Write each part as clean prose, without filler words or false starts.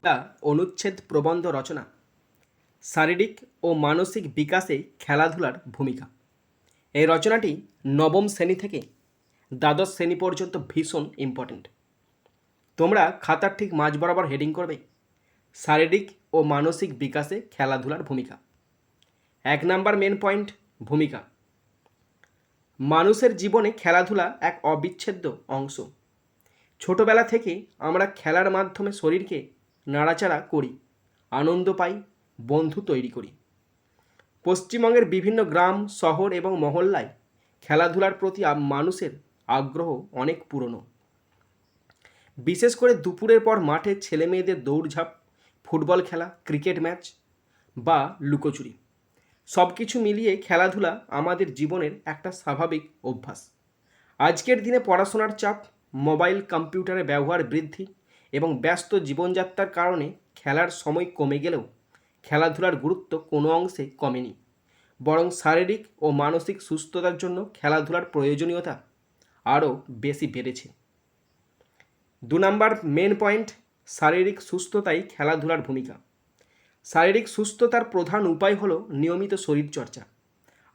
তা অনুচ্ছেদ প্রবন্ধ রচনা। শারীরিক ও মানসিক বিকাশে খেলাধুলার ভূমিকা। এই রচনাটি নবম শ্রেণী থেকে দ্বাদশ শ্রেণী পর্যন্ত ভীষণ ইম্পর্ট্যান্ট। তোমরা খাতার ঠিক মাঝ বরাবর হেডিং করবে শারীরিক ও মানসিক বিকাশে খেলাধুলার ভূমিকা। 1 নাম্বার মেন পয়েন্ট, ভূমিকা। মানুষের জীবনে খেলাধুলা এক অবিচ্ছেদ্য অংশ। ছোটবেলা থেকে আমরা খেলার মাধ্যমে শরীরকে নাড়াচাড়া করি, আনন্দ পাই, বন্ধু তৈরি করি। পশ্চিমবঙ্গের বিভিন্ন গ্রাম, শহর এবং মহল্লায় খেলাধুলার প্রতি মানুষের আগ্রহ অনেক পুরনো। বিশেষ করে দুপুরের পর মাঠে ছেলে মেয়েদের দৌড়ঝাঁপ, ফুটবল খেলা, ক্রিকেট ম্যাচ বা লুকোচুরি, সব কিছু মিলিয়ে খেলাধুলা আমাদের জীবনের একটা স্বাভাবিক অভ্যাস। আজকের দিনে পড়াশোনার চাপ, মোবাইল কম্পিউটারের ব্যবহার বৃদ্ধি এবং ব্যস্ত জীবনযাত্রার কারণে খেলার সময় কমে গেলেও খেলাধুলার গুরুত্ব কোনো অংশে কমেনি, বরং শারীরিক ও মানসিক সুস্থতার জন্য খেলাধুলার প্রয়োজনীয়তা আরও বেশি বেড়েছে। 2 নাম্বার মেন পয়েন্ট, শারীরিক সুস্থতাই খেলাধুলার ভূমিকা। শারীরিক সুস্থতার প্রধান উপায় হলো নিয়মিত শরীরচর্চা।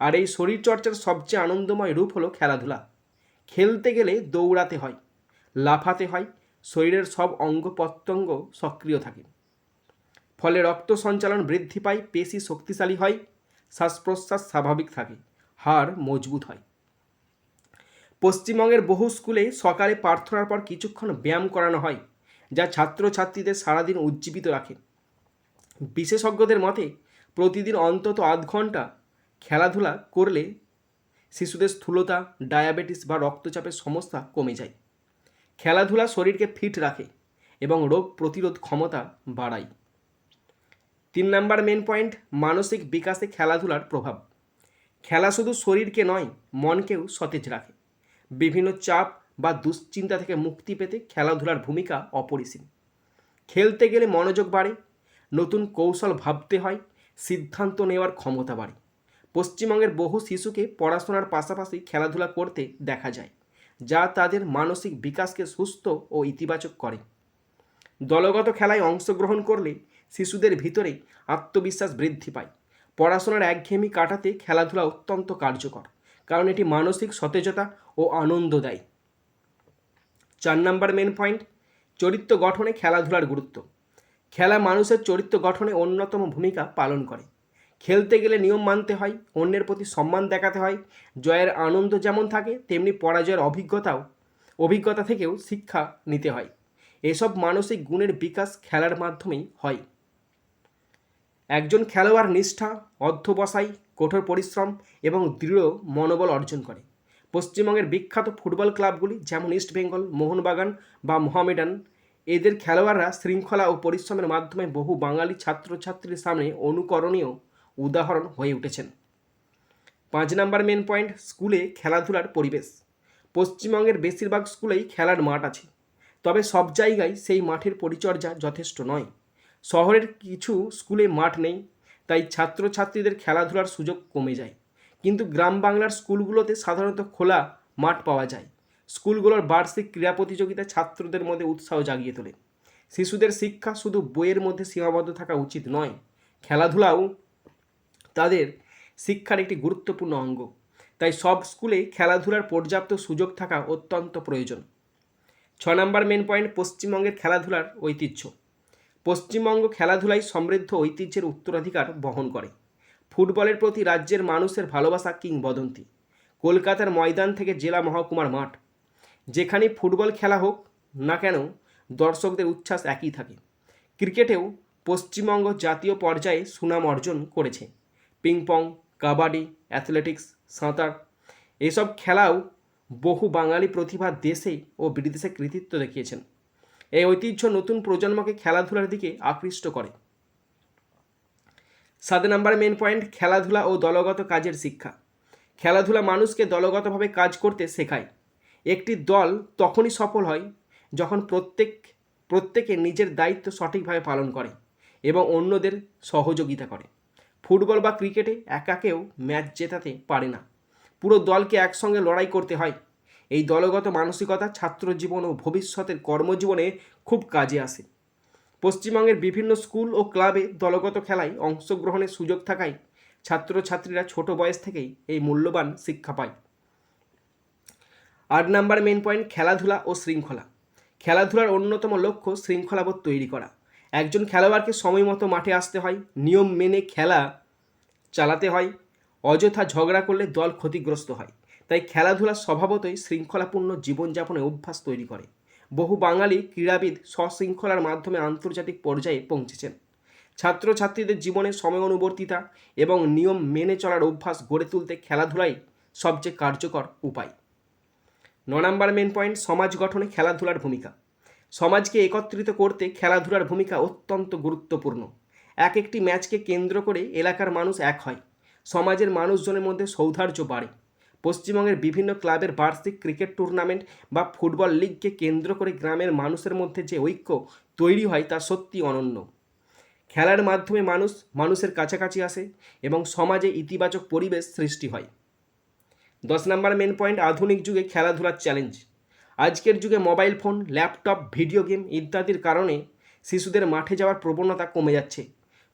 আর এই শরীরচর্চার সবচেয়ে আনন্দময় রূপ হলো খেলাধুলা। খেলতে গেলে দৌড়াতে হয়, লাফাতে হয়, শরীরের সব অঙ্গ প্রত্যঙ্গ সক্রিয় থাকে। ফলে রক্ত সঞ্চালন বৃদ্ধি পায়, পেশি শক্তিশালী হয়, শ্বাস প্রশ্বাস স্বাভাবিক থাকে, হাড় মজবুত হয়। পশ্চিমবঙ্গের বহু স্কুলে সকালে প্রার্থনার পর কিছুক্ষণ ব্যায়াম করানো হয়, যা ছাত্রছাত্রীদের সারাদিন উজ্জীবিত রাখে। বিশেষজ্ঞদের মতে প্রতিদিন অন্তত আধ ঘন্টা খেলাধুলা করলে শিশুদের স্থূলতা, ডায়াবেটিস বা রক্তচাপের সমস্যা কমে যায়। খেলাধুলা শরীরকে ফিট রাখে এবং রোগ প্রতিরোধ ক্ষমতা বাড়ায়। 3 নাম্বার মেন পয়েন্ট, মানসিক বিকাশে খেলাধুলার প্রভাব। খেলা শুধু শরীরকে নয়, মনকেও সতেজ রাখে। বিভিন্ন চাপ বা দুশ্চিন্তা থেকে মুক্তি পেতে খেলাধুলার ভূমিকা অপরিসীম। খেলতে গেলে মনোযোগ বাড়ে, নতুন কৌশল ভাবতে হয়, সিদ্ধান্ত নেওয়ার ক্ষমতা বাড়ে। পশ্চিমবঙ্গের বহু শিশুকে পড়াশোনার পাশাপাশি খেলাধুলা করতে দেখা যায়, যা তাদের মানসিক বিকাশকে সুস্থ ও ইতিবাচক করে। দলগত খেলায় অংশগ্রহণ করলে শিশুদের ভিতরে আত্মবিশ্বাস বৃদ্ধি পায়। পড়াশোনার একঘেয়েমি কাটাতে খেলাধুলা অত্যন্ত কার্যকর, কারণ এটি মানসিক সতেজতা ও আনন্দ দেয়। 4 নাম্বার মেন পয়েন্ট, চরিত্র গঠনে খেলাধুলার গুরুত্ব। খেলা মানুষের চরিত্র গঠনে অন্যতম ভূমিকা পালন করে। খেলতে গেলে নিয়ম মানতে হয়, অন্যের প্রতি সম্মান দেখাতে হয়। জয়ের আনন্দ যেমন থাকে, তেমনি পরাজয়ের অভিজ্ঞতা থেকেও শিক্ষা নিতে হয়। এসব মানসিক গুণের বিকাশ খেলার মাধ্যমেই হয়। একজন খেলোয়াড় নিষ্ঠা, অধ্যবসায়, কঠোর পরিশ্রম এবং দৃঢ় মনোবল অর্জন করে। পশ্চিমবঙ্গের বিখ্যাত ফুটবল ক্লাবগুলি যেমন ইস্টবেঙ্গল, মোহনবাগান বা মোহামেডান, এদের খেলোয়াড়রা শৃঙ্খলা ও পরিশ্রমের মাধ্যমে বহু বাঙালি ছাত্রছাত্রীর সামনে অনুকরণীয় উদাহরণ হয়ে উঠেছেন। 5 নাম্বার মেন পয়েন্ট, স্কুলে খেলাধুলার পরিবেশ। পশ্চিমবঙ্গের বেশিরভাগ স্কুলেই খেলার মাঠ আছে, তবে সব জায়গায় সেই মাঠের পরিচর্যা যথেষ্ট নয়। শহরের কিছু স্কুলে মাঠ নেই, তাই ছাত্রছাত্রীদের খেলাধুলার সুযোগ কমে যায়। কিন্তু গ্রাম বাংলার স্কুলগুলোতে সাধারণত খোলা মাঠ পাওয়া যায়। স্কুলগুলোর বার্ষিক ক্রীড়া প্রতিযোগিতা ছাত্রদের মধ্যে উৎসাহ জাগিয়ে তোলে। শিশুদের শিক্ষা শুধু বইয়ের মধ্যে সীমাবদ্ধ থাকা উচিত নয়, খেলাধুলাও তাদের শিক্ষার একটি গুরুত্বপূর্ণ অঙ্গ। তাই সব স্কুলে খেলাধুলার পর্যাপ্ত সুযোগ থাকা অত্যন্ত প্রয়োজন। 6 নাম্বার মেন পয়েন্ট, পশ্চিমবঙ্গের খেলাধুলার ঐতিহ্য। পশ্চিমবঙ্গ খেলাধুলায় সমৃদ্ধ ঐতিহ্যের উত্তরাধিকার বহন করে। ফুটবলের প্রতি রাজ্যের মানুষের ভালোবাসা কিংবদন্তি। কলকাতার ময়দান থেকে জেলা মহকুমার মাঠ, যেখানে ফুটবল খেলা হোক না কেন, দর্শকদের উচ্ছ্বাস একই থাকে। ক্রিকেটেও পশ্চিমবঙ্গ জাতীয় পর্যায়ে সুনাম অর্জন করেছে। পিংপং, কাবাডি, অ্যাথলেটিক্স, সাঁতার, এসব খেলাও বহু বাঙালি প্রতিভা দেশে ও বিদেশে কৃতিত্ব দেখিয়েছেন। এই ঐতিহ্য নতুন প্রজন্মকে খেলাধুলার দিকে আকৃষ্ট করে। 7 নাম্বার মেন পয়েন্ট, খেলাধুলা ও দলগত কাজের শিক্ষা। খেলাধুলা মানুষকে দলগতভাবে কাজ করতে শেখায়। একটি দল তখনই সফল হয় যখন প্রত্যেকে নিজের দায়িত্ব সঠিকভাবে পালন করে এবং অন্যদের সহযোগিতা করে। ফুটবল বা ক্রিকেটে একা কেউ ম্যাচ জেতাতে পারে না, পুরো দলকে একসঙ্গে লড়াই করতে হয়। এই দলগত মানসিকতা ছাত্র জীবন ও ভবিষ্যতের কর্মজীবনে খুব কাজে আসে। পশ্চিমবঙ্গের বিভিন্ন স্কুল ও ক্লাবে দলগত খেলায় অংশগ্রহণের সুযোগ থাকায় ছাত্রছাত্রীরা ছোট বয়স থেকেই এই মূল্যবান শিক্ষা পায়। 8 নাম্বার মেন পয়েন্ট, খেলাধুলা ও শৃঙ্খলা। খেলাধুলার অন্যতম লক্ষ্য শৃঙ্খলাবোধ তৈরি করা। একজন খেলোয়াড়কে সময় মতো মাঠে আসতে হয়, নিয়ম মেনে খেলা চালাতে হয়, অযথা ঝগড়া করলে দল ক্ষতিগ্রস্ত হয়। তাই খেলাধুলা স্বভাবতই শৃঙ্খলাপূর্ণ জীবনযাপনের অভ্যাস তৈরি করে। বহু বাঙালি ক্রীড়াবিদ সশৃঙ্খলার মাধ্যমে আন্তর্জাতিক পর্যায়ে পৌঁছেছেন। ছাত্রছাত্রীদের জীবনে সময় অনুবর্তিতা এবং নিয়ম মেনে চলার অভ্যাস গড়ে তুলতে খেলাধুলাই সবচেয়ে কার্যকর উপায়। 9 নাম্বার মেন পয়েন্ট, সমাজ গঠনে খেলাধুলার ভূমিকা। সমাজকে একত্রিত করতে খেলাধুলার ভূমিকা অত্যন্ত গুরুত্বপূর্ণ। একটি ম্যাচকে কেন্দ্র করে এলাকার মানুষ এক হয়, সমাজের মানুষজনের মধ্যে সৌহার্দ্য বাড়ে। পশ্চিমবঙ্গের বিভিন্ন ক্লাবের বার্ষিক ক্রিকেট টুর্নামেন্ট বা ফুটবল লিগকে কেন্দ্র করে গ্রামের মানুষের মধ্যে যে ঐক্য তৈরি হয় তা সত্যি অনন্য। খেলার মাধ্যমে মানুষের কাছাকাছি আসে এবং সমাজে ইতিবাচক পরিবেশ সৃষ্টি হয়। 10 নাম্বার মেন পয়েন্ট, আধুনিক যুগে খেলাধুলার চ্যালেঞ্জ। আজকের যুগে mobile phone, laptop, video game ইত্যাদির কারণে শিশুদের মাঠে যাওয়ার প্রবণতা কমে যাচ্ছে।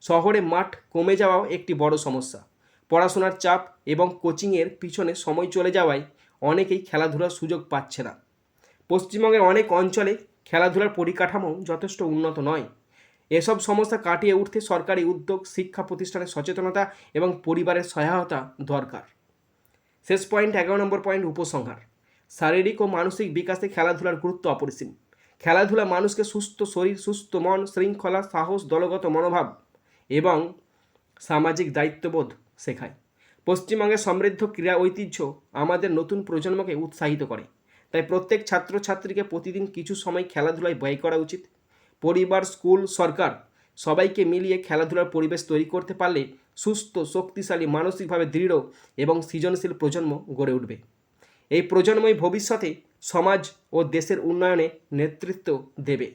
শহরে মাঠ কমে যাওয়াও একটি বড় সমস্যা। পড়াশোনার চাপ এবং কোচিংয়ের পিছনে সময় চলে যাওয়ায় অনেকেই খেলাধুলার সুযোগ পাচ্ছে না। পশ্চিমবঙ্গের অনেক অঞ্চলে খেলাধুলার পরিকাঠামো যথেষ্ট উন্নত নয়। এসব সমস্যা কাটিয়ে উঠতে সরকারি উদ্যোগ, শিক্ষা প্রতিষ্ঠানের সচেতনতা এবং পরিবারের সহায়তা দরকার। শেষ পয়েন্ট, 11 নম্বর পয়েন্ট, উপসংহার। শারীরিক ও মানসিক বিকাশে খেলাধুলার গুরুত্ব অপরিসীম। খেলাধুলা মানুষকে সুস্থ শরীর, সুস্থ মন, শৃঙ্খলা, সাহস, দলগত মনোভাব এবং সামাজিক দায়িত্ববোধ শেখায়। পশ্চিমবঙ্গের সমৃদ্ধ ক্রীড়া ঐতিহ্য আমাদের নতুন প্রজন্মকে উৎসাহিত করে। তাই প্রত্যেক ছাত্রছাত্রীকে প্রতিদিন কিছু সময় খেলাধুলায় ব্যয় করা উচিত। পরিবার, স্কুল, সরকার সবাইকে মিলিয়ে খেলাধুলার পরিবেশ তৈরি করতে পারলে সুস্থ, শক্তিশালী, মানসিকভাবে দৃঢ় এবং সৃজনশীল প্রজন্ম গড়ে উঠবে। এই প্রজন্মই ভবিষ্যতে সমাজ ও দেশের উন্নয়নে নেতৃত্ব দেবে।